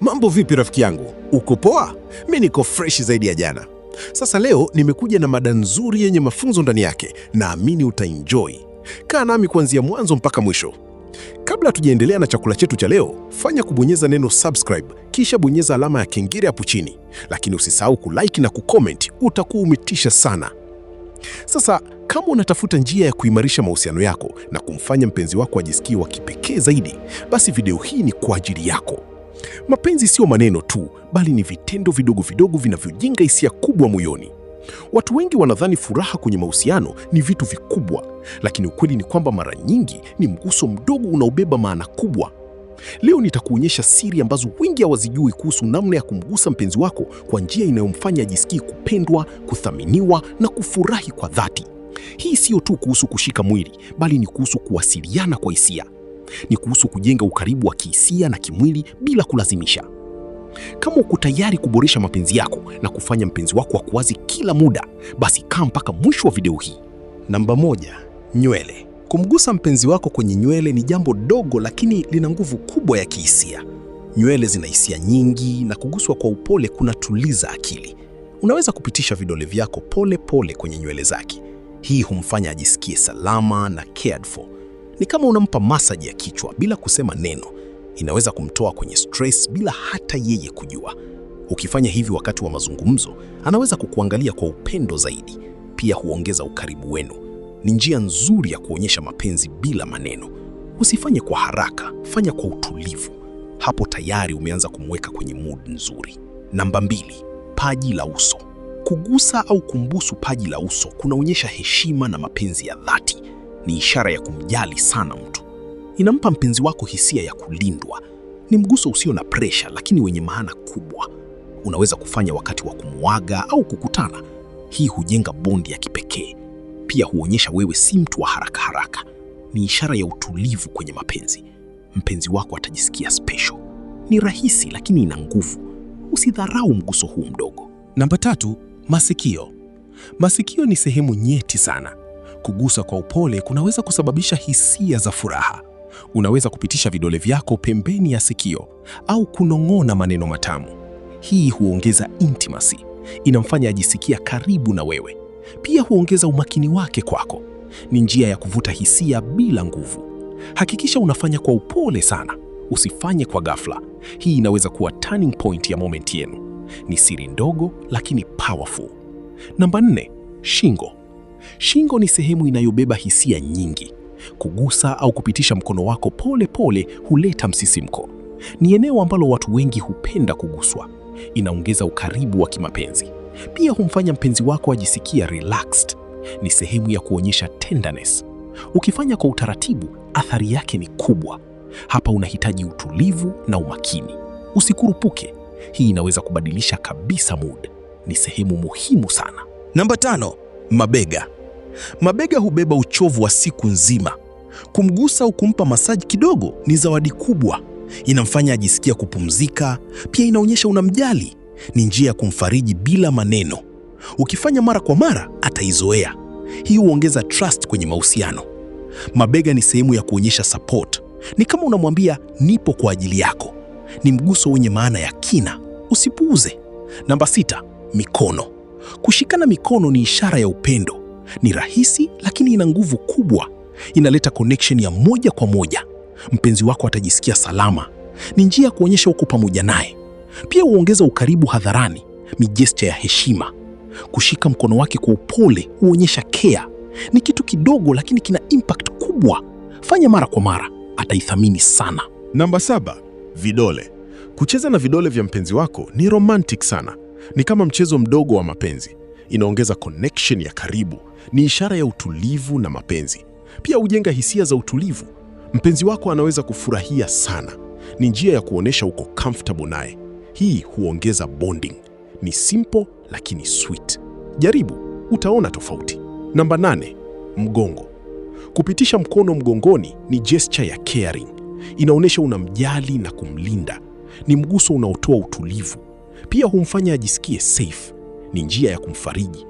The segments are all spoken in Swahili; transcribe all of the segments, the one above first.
Mambo vipi rafiki yangu? Uko poa? Mimi niko fresh zaidi ya jana. Sasa leo nimekuja na mada nzuri yenye mafunzo ndani yake. Naamini utaenjoy. Kaa nami kuanzia mwanzo mpaka mwisho. Kabla tujaendelea na chakula chetu cha leo, fanya kubonyeza neno subscribe, kisha bonyeza alama ya kengele hapo chini. Lakini usisahau kulike na kucomment, utakuwa umetisha sana. Sasa kama unatafuta njia ya kuimarisha mahusiano yako na kumfanya mpenzi wako ajisikie wa kipekee zaidi, basi video hii ni kwa ajili yako. Mapenzi sio maneno tu, bali ni vitendo vidogo vidogo vinavyojenga hisia kubwa moyoni. Watu wengi wanadhani furaha kwenye mahusiano ni vitu vikubwa, lakini ukweli ni kwamba mara nyingi ni mguso mdogo unaobeba maana kubwa. Leo nitakuonyesha siri ambazo wengi hawazijui kuhusu namna ya kumgusa mpenzi wako kwa njia inayomfanya ajisikie kupendwa, kuthaminiwa na kufurahi kwa dhati. Hii sio tu kuhusu kushika mwili, bali ni kuhusu kuwasiliana kwa hisia. Ni kuhusu kujenga ukaribu wa kihisia na kimwili bila kulazimisha. Kama uko tayari kuboresha mapenzi yako na kufanya mpenzi wako akuwaze kila muda, basi kaa mpaka mwisho wa video hii. Namba 1, nywele. Kumgusa mpenzi wako kwenye nywele ni jambo dogo lakini lina nguvu kubwa ya kihisia. Nywele zina hisia nyingi na kuguswa kwa upole kunatuliza akili. Unaweza kupitisha vidole vyako pole pole kwenye nywele zake. Hii humfanya ajisikie salama na cared for. Ni kama unampa massage ya kichwa bila kusema neno. Inaweza kumtoa kwenye stress bila hata yeye kujua. Ukifanya hivi wakati wa mazungumzo, anaweza kukuangalia kwa upendo zaidi. Pia huongeza ukaribu wenu. Ni njia nzuri ya kuonyesha mapenzi bila maneno. Usifanye kwa haraka, fanya kwa utulivu. Hapo tayari umeanza kumweka kwenye mood nzuri. Namba 2, paji la uso. Kugusa au kumbusu paji la uso kunaonyesha heshima na mapenzi ya dhati. Ni ishara ya kumjali sana mtu. Inampa mpenzi wako hisia ya kulindwa. Ni mguso usio na presha lakini wenye maana kubwa. Unaweza kufanya wakati wa kumuaga au kukutana. Hii hujenga bondi ya kipekee. Pia huonyesha wewe si mtu wa haraka haraka. Ni ishara ya utulivu kwenye mapenzi. Mpenzi wako atajisikia special. Ni rahisi lakini ina nguvu. Usidharau mguso huu mdogo. Namba 3, masikio. Masikio ni sehemu nyeti sana. Kugusa kwa upole kunaweza kusababisha hisia za furaha. Unaweza kupitisha vidole vyako pembeni ya sikio au kunong'ona maneno matamu. Hii huongeza intimacy. Inamfanya ajisikia karibu na wewe. Pia huongeza umakini wake kwako. Ni njia ya kuvuta hisia bila nguvu. Hakikisha unafanya kwa upole sana. Usifanye kwa ghafla. Hii inaweza kuwa turning point ya moment yenu. Ni siri ndogo lakini powerful. Namba 4, shingo. Shingo ni sehemu inayobeba hisia nyingi. Kugusa au kupitisha mkono wako pole pole huleta msisimko. Ni eneo ambalo watu wengi hupenda kuguswa. Inaongeza ukaribu wa kimapenzi. Pia humfanya mpenzi wako ajisikie relaxed. Ni sehemu ya kuonyesha tenderness. Ukifanya kwa utaratibu, athari yake ni kubwa. Hapa unahitaji utulivu na umakini. Usikurupuke. Hii inaweza kubadilisha kabisa mood. Ni sehemu muhimu sana. Namba 5, mabega. Mabega hubeba uchovu wa siku nzima. Kumgusa au kumpa masaji kidogo ni zawadi kubwa. Inamfanya ajisikia kupumzika, pia inaonyesha unamjali. Ni njia ya kumfariji bila maneno. Ukifanya mara kwa mara, ataizoea. Hii huongeza trust kwenye mahusiano. Mabega ni sehemu ya kuonyesha support. Ni kama unamwambia nipo kwa ajili yako. Ni mguso wenye maana ya kina. Usipuuze. Namba 6, mikono. Kushikana mikono ni ishara ya upendo. Ni rahisi lakini ina nguvu kubwa. Inaleta connection ya moja kwa moja. Mpenzi wako atajisikia salama. Ni njia ya kuonyesha uko pamoja naye. Pia huongeza ukaribu hadharani. Ni gesture ya heshima. Kushika mkono wake kwa upole huonyesha care. Ni kitu kidogo lakini kina impact kubwa. Fanya mara kwa mara, ataithamini sana. Namba 7, vidole. Kucheza na vidole vya mpenzi wako ni romantic sana. Ni kama mchezo mdogo wa mapenzi. Inaongeza connection ya karibu. Ni ishara ya utulivu na mapenzi. Pia hujenga hisia za utulivu. Mpenzi wako anaweza kufurahia sana. Ni njia ya kuonesha uko comfortable naye. Hii huongeza bonding. Ni simple lakini sweet. Jaribu, utaona tofauti. Namba 8, mgongo. Kupitisha mkono mgongoni ni gesture ya caring. Inaonyesha unamjali na kumlinda. Ni mguso unaotoa utulivu. Pia humfanya ajisikie safe. Ni njia ya kumfariji.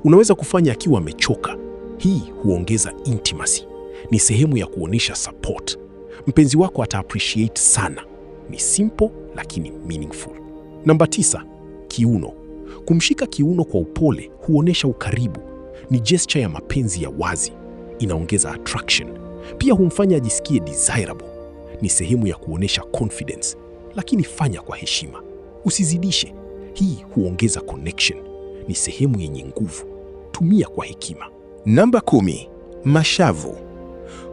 Unaweza kufanya akiwa amechoka. Hii huongeza intimacy. Ni sehemu ya kuonyesha support. Mpenzi wako ata appreciate sana. Ni simple lakini meaningful. Namba 9, kiuno. Kumshika kiuno kwa upole huonesha ukaribu. Ni gesture ya mapenzi ya wazi, inaongeza attraction. Pia humfanya ajisikie desirable. Ni sehemu ya kuonesha confidence, lakini fanya kwa heshima, usizidishe. Hii huongeza connection. Ni sehemu yenye nguvu, tumia kwa hekima. Namba 10, mashavu.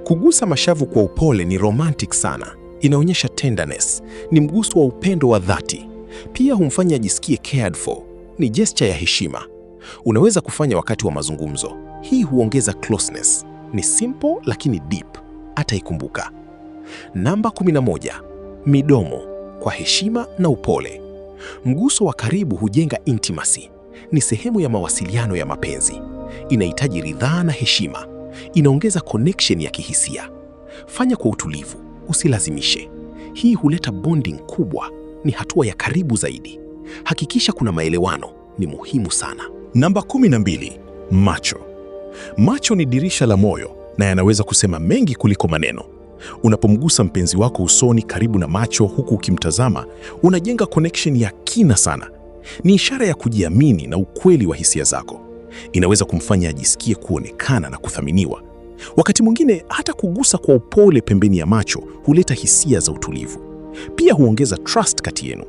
Kugusa mashavu kwa upole ni romantic sana, inaonyesha tenderness. Ni mguso wa upendo wa dhati. Pia humfanya ajisikie cared for. Ni gesture ya heshima. Unaweza kufanya wakati wa mazungumzo. Hii huongeza closeness. Ni simple lakini deep, ataikumbuka. Namba 11, midomo. Kwa heshima na upole. Mguso wa karibu hujenga intimacy. Ni sehemu ya mawasiliano ya mapenzi. Inahitaji ridhaa na heshima. Inaongeza connection ya kihisia. Fanya kwa utulivu, usilazimishe. Hii huleta bonding kubwa. Ni hatua ya karibu zaidi. Hakikisha kuna maelewano, ni muhimu sana. Namba 12, macho. Macho ni dirisha la moyo na yanaweza kusema mengi kuliko maneno. Unapomgusa mpenzi wako usoni karibu na macho huku ukimtazama, unajenga connection ya kina sana. Ni ishara ya kujiamini na ukweli wa hisia zako. Inaweza kumfanya ajisikie kuonekana na kuthaminiwa. Wakati mwingine hata kugusa kwa upole pembeni ya macho huleta hisia za utulivu. Pia huongeza trust kati yenu.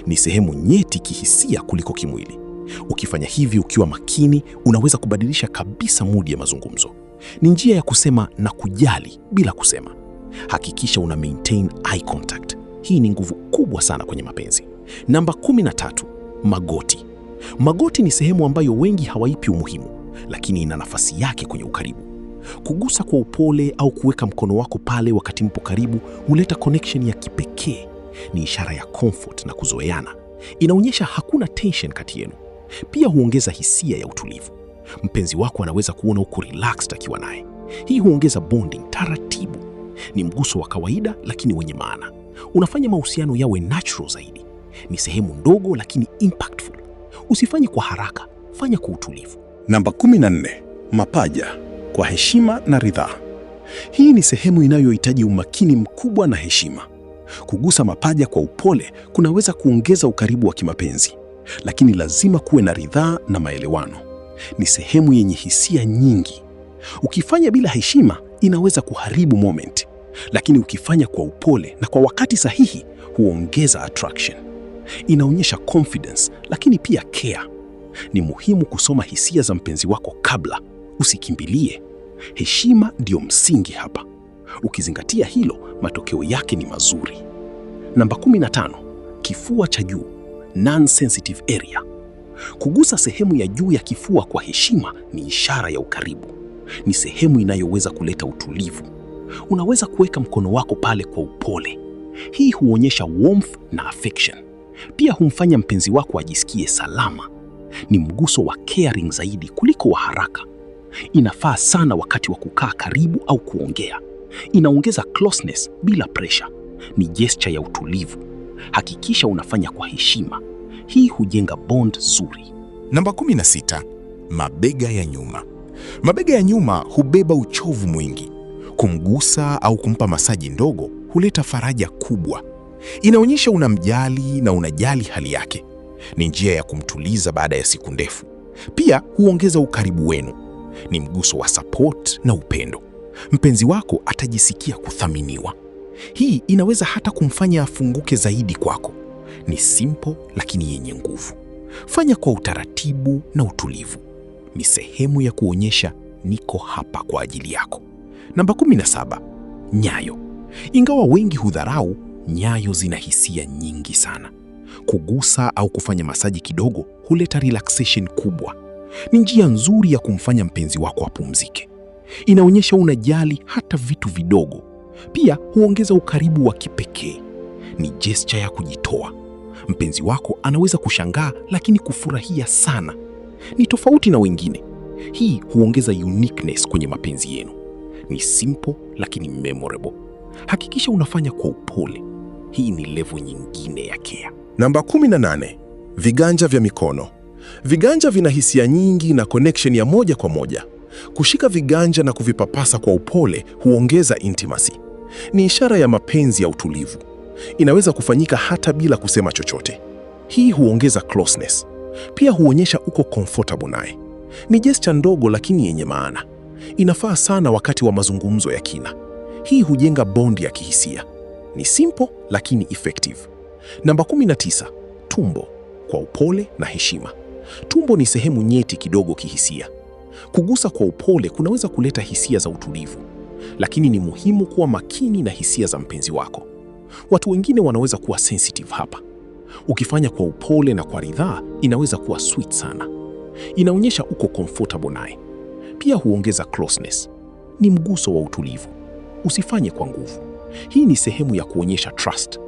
Ni sehemu nyeti kihisia kuliko kimwili. Ukifanya hivi ukiwa makini, unaweza kubadilisha kabisa mood ya mazungumzo. Ni njia ya kusema na kujali bila kusema. Hakikisha una maintain eye contact. Hii ni nguvu kubwa sana kwenye mapenzi. Namba 13, magoti. Magoti ni sehemu ambayo wengi hawaipi umuhimu, lakini ina nafasi yake kwenye ukaribu. Kugusa kwa upole au kuweka mkono wako pale wakati mpo karibu huleta connection ya kipekee. Ni ishara ya comfort na kuzoeana. Inaonyesha hakuna tension kati yenu. Pia huongeza hisia ya utulivu. Mpenzi wako anaweza kuona uko relaxed akiwa naye. Hii huongeza bonding taratibu. Ni mguso wa kawaida lakini wenye maana. Unafanya mahusiano yawe natural zaidi. Ni sehemu ndogo lakini impactful. Usifanye kwa haraka, fanya kwa utulivu. Namba 14, mapaja. Kwa heshima na ridhaa. Hii ni sehemu inayohitaji umakini mkubwa na heshima. Kugusa mapaja kwa upole kunaweza kuongeza ukaribu wa kimapenzi, lakini lazima kuwe na ridhaa na maelewano. Ni sehemu yenye hisia nyingi. Ukifanya bila heshima inaweza kuharibu moment, lakini ukifanya kwa upole na kwa wakati sahihi huongeza attraction. Inaonyesha confidence lakini pia care. Ni muhimu kusoma hisia za mpenzi wako kabla, usikimbilie. Heshima ndio msingi hapa. Ukizingatia hilo, matokeo yake ni mazuri. Namba 15, kifua cha juu, non-sensitive area. Kugusa sehemu ya juu ya kifua kwa heshima ni ishara ya ukaribu. Ni sehemu inayoweza kuleta utulivu. Unaweza kuweka mkono wako pale kwa upole. Hii huonyesha warmth na affection. Pia humfanya mpenzi wako ajisikie salama. Ni mguso wa caring zaidi kuliko wa haraka. Inafaa sana wakati wa kukaa karibu au kuongea. Inaongeza closeness bila pressure. Ni gesture ya utulivu. Hakikisha unafanya kwa heshima. Hii hujenga bond nzuri. Namba 16, mabega ya nyuma. Mabega ya nyuma hubeba uchovu mwingi. Kumgusa au kumpa masaji ndogo huleta faraja kubwa. Inaonyesha unamjali na unajali hali yake. Ni njia ya kumtuliza baada ya siku ndefu. Pia huongeza ukaribu wenu. Ni mguso wa support na upendo. Mpenzi wako atajisikia kuthaminiwa. Hii inaweza hata kumfanya afunguke zaidi kwako. Ni simple lakini yenye nguvu. Fanya kwa utaratibu na utulivu. Ni sehemu ya kuonyesha niko hapa kwa ajili yako. Namba 17, nyayo. Ingawa wengi hudharau, nyayo zina hisia nyingi sana. Kugusa au kufanya masaji kidogo huleta relaxation kubwa. Ni njia nzuri ya kumfanya mpenzi wako apumzike. Inaonyesha unajali hata vitu vidogo. Pia huongeza ukaribu wa kipekee. Ni gesture ya kujitoa. Mpenzi wako anaweza kushangaa lakini kufurahia sana. Ni tofauti na wengine. Hii huongeza uniqueness kwenye mapenzi yenu. Ni simple lakini memorable. Hakikisha unafanya kwa upole. Hii ni level nyingine ya care. Namba 18, viganja vya mikono. Viganja vina hisia nyingi na connection ya moja kwa moja. Kushika viganja na kuvipapasa kwa upole huongeza intimacy. Ni ishara ya mapenzi ya utulivu. Inaweza kufanyika hata bila kusema chochote. Hii huongeza closeness. Pia huonyesha uko comfortable naye. Ni gesture ndogo lakini yenye maana. Inafaa sana wakati wa mazungumzo ya kina. Hii hujenga bondi ya kihisia. Ni simple lakini effective. Namba 19, tumbo, kwa upole na heshima. Tumbo ni sehemu nyeti kidogo kihisia. Kugusa kwa upole kunaweza kuleta hisia za utulivu, lakini ni muhimu kuwa makini na hisia za mpenzi wako. Watu wengine wanaweza kuwa sensitive hapa. Ukifanya kwa upole na kwa ridhaa, inaweza kuwa sweet sana. Inaonyesha uko comfortable naye. Pia huongeza closeness. Ni mguso wa utulivu. Usifanye kwa nguvu. Hii ni sehemu ya kuonyesha trust.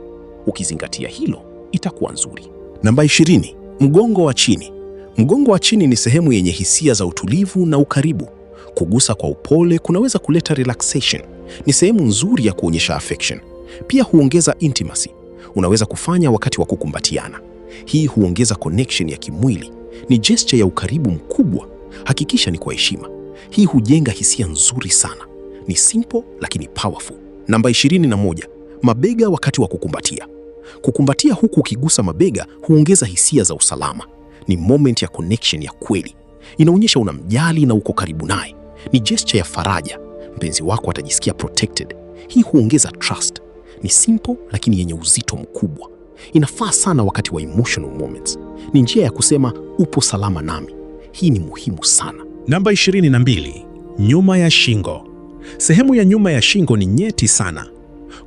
Ukizingatia hilo, itakuwa nzuri. Namba 20, mgongo wa chini. Mgongo wa chini ni sehemu yenye hisia za utulivu na ukaribu. Kugusa kwa upole kunaweza kuleta relaxation. Ni sehemu nzuri ya kuonyesha affection. Pia huongeza intimacy. Unaweza kufanya wakati wa kukumbatiana. Hii huongeza connection ya kimwili. Ni gesture ya ukaribu mkubwa. Hakikisha ni kwa heshima. Hii hujenga hisia nzuri sana. Ni simple lakini powerful. Namba 21, mabega wakati wa kukumbatia. Kukumbatia huku ukigusa mabega huongeza hisia za usalama. Ni moment ya connection ya kweli. Inaonyesha unamjali na uko karibu naye. Ni gesture ya faraja. Mpenzi wako atajisikia protected. Hii huongeza trust. Ni simple lakini yenye uzito mkubwa. Inafaa sana wakati wa emotional moments. Ni njia ya kusema upo salama nami. Hii ni muhimu sana. Namba 22, nyuma ya shingo. Sehemu ya nyuma ya shingo ni nyeti sana.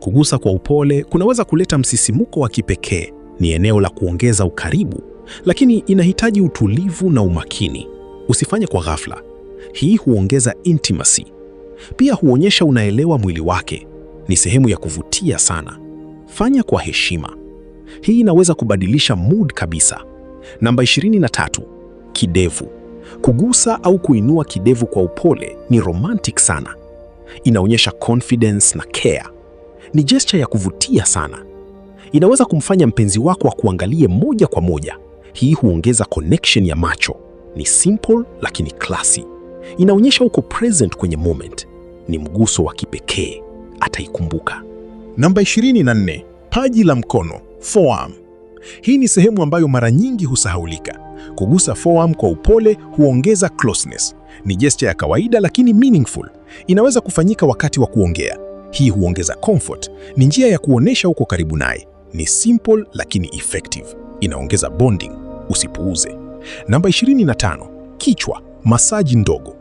Kugusa kwa upole kunaweza kuleta msisimuko wa kipekee. Ni eneo la kuongeza ukaribu, lakini inahitaji utulivu na umakini. Usifanye kwa ghafla. Hii huongeza intimacy. Pia huonyesha unaelewa mwili wake. Ni sehemu ya kuvutia sana. Fanya kwa heshima. Hii inaweza kubadilisha mood kabisa. Namba 23, kidevu. Kugusa au kuinua kidevu kwa upole ni romantic sana. Inaonyesha confidence na care. Ni gesture ya kuvutia sana. Inaweza kumfanya mpenzi wako akuangalie moja kwa moja. Hii huongeza connection ya macho. Ni simple lakini classy. Inaonyesha uko present kwenye moment. Ni mguso wa kipekee. Ataikumbuka. Namba 24, paji la mkono, forearm. Hii ni sehemu ambayo mara nyingi husahaulika. Kugusa forearm kwa upole huongeza closeness. Ni gesture ya kawaida lakini meaningful. Inaweza kufanyika wakati wa kuongea. Hii huongeza comfort. Ni njia ya kuonesha uko karibu naye. Ni simple lakini effective. Inaongeza bonding. Usipuuze. Namba 25, kichwa, masaji ndogo.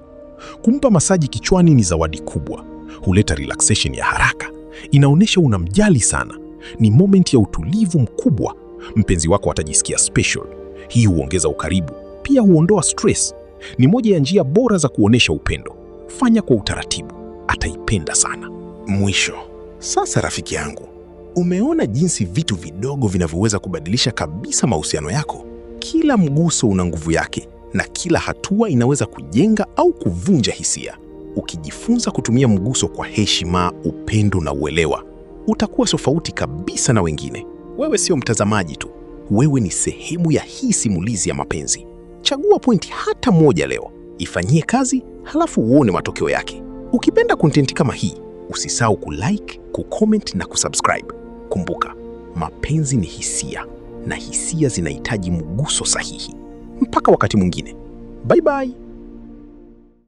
Kumpa masaji kichwani ni zawadi kubwa. Huleta relaxation ya haraka. Inaonyesha unamjali sana. Ni moment ya utulivu mkubwa. Mpenzi wako atajisikia special. Hii huongeza ukaribu. Pia huondoa stress. Ni moja ya njia bora za kuonesha upendo. Fanya kwa utaratibu. Ataipenda sana. Mwisho. Sasa rafiki yangu, umeona jinsi vitu vidogo vinavyoweza kubadilisha kabisa mahusiano yako? Kila mguso una nguvu yake na kila hatua inaweza kujenga au kuvunja hisia. Ukijifunza kutumia mguso kwa heshima, upendo na uelewa, utakuwa tofauti kabisa na wengine. Wewe sio mtazamaji tu. Wewe ni sehemu ya hii simulizi ya mapenzi. Chagua pointi hata moja leo, ifanyie kazi, halafu uone matokeo yake. Ukipenda content kama hii, usisahau kulike, kucomment na kusubscribe. Kumbuka, mapenzi ni hisia na hisia zinahitaji mguso sahihi. Mpaka wakati mwingine. Bye bye.